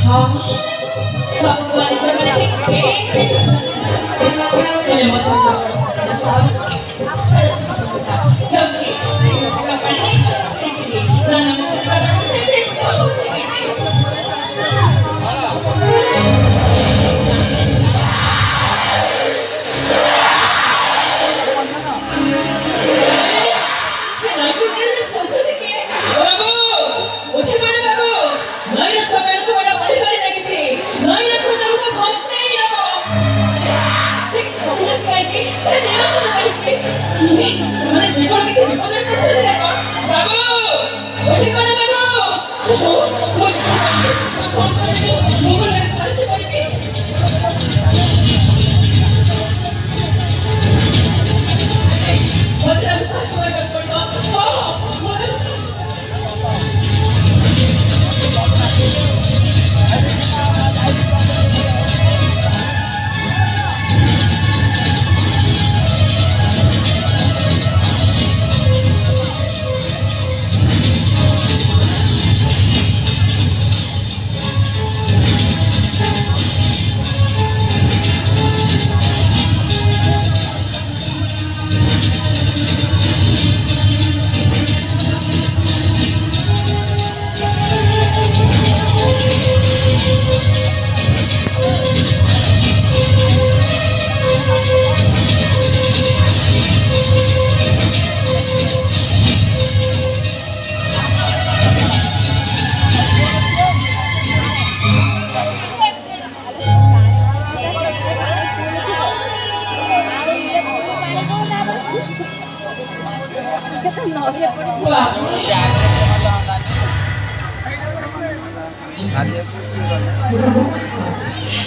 हाँ सब वाली जगह पे एक हेलो मौसम छड़ सुंदरता सबसे जगह पर नहीं करेंगे ना नमक का बनते पेस्ट होते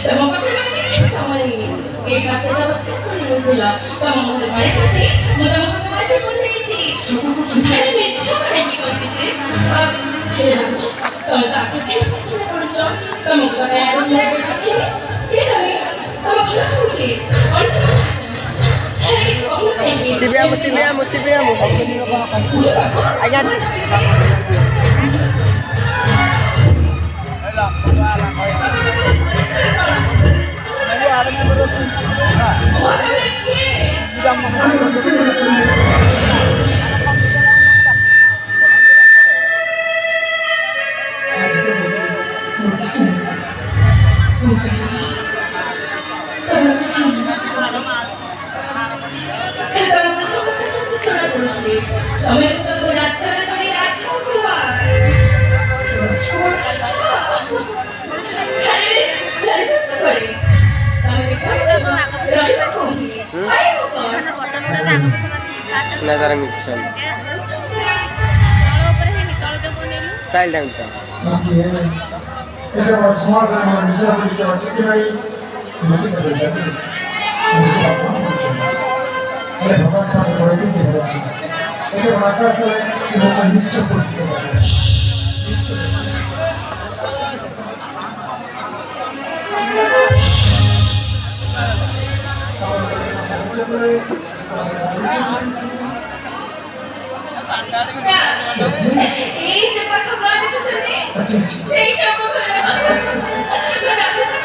तब बघा किती कामाने एक आजच्या अवस्थेत पण निघूला तब मला मारायची मला माझी पण न्यायची आणि मी इच्छा काही करते हे तर किती पैसे पडतो तब मला काय ते नव्हे तब खरं होते Sibiamo. Ayan. તમે તો રાજ્ય જોડી રાજ્ય કુમાર ચાલી જશે કરે તમે વિચાર રહી કોની હાય મોકો ના તારા મિત્ર ચાલ ડાઉન બાકી એટલે સમાજમાં બીજા કોઈ વચ્ચે નહીં વચ્ચે કરી શકે અરે ભગવાન પાસે પડે કે બસ એટલે આકાશ કરે સિનેમા નિશ્ચય પડે এই যে কত গাড়ি তো চলে সেইটা বলে না আসছে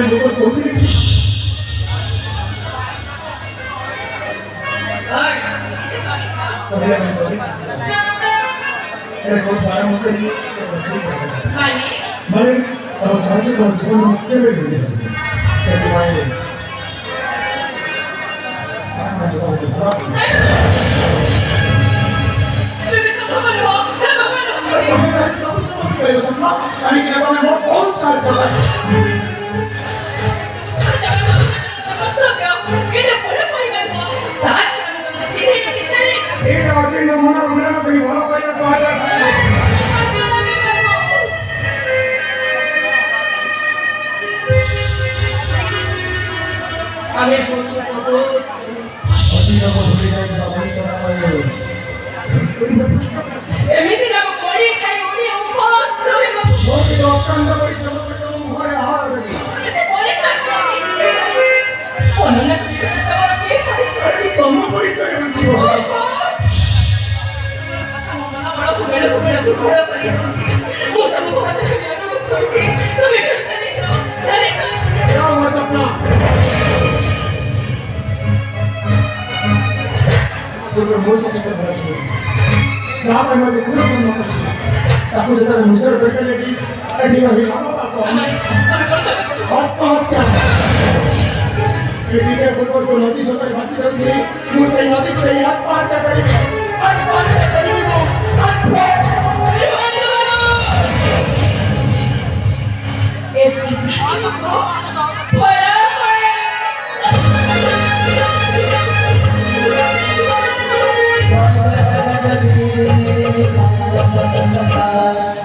লোক কোথায় કોઈ ફાર્મ કરી મને સાચું કહું છું મુક્તિ મેળવી સત્યભાઈ আমি কিনা বলে মোট বহুত সাহায্য আমি বলছি এমনি না কোড়ি খাই উনি উপবাস রইব মোটি অত্যন্ত পরিশ্রম করে মুখে আহার দেবে এসে বলে চাকরি দিচ্ছে অনন্য তোমার কি পরিচয় তম পরিচয় মানছি বড় করে দଉଛି ମୁଁ ତମକୁ କଥା ଶୁଣିବାକୁ କରୁଛି ତ ମଣିଷ ଧରାଯିବ ଯାହା ପାଇଁ ମୋତେ ପୁନର୍ଜନ୍ମ କରିଛି ତାକୁ ଯେତେବେଳେ ନିଜର ପେଟରେ ଏଠି ରହି ଆତ୍ମହତ୍ୟା ଏଠିକେ ପୂର୍ବରୁ ନଦୀ ସତରେ ଭାସି ଯାଉଥିଲି ମୁଁ ସେଇ ନଦୀକୁ ନେଇ ଆତ୍ମହତ୍ୟା କରିବି Esse bico para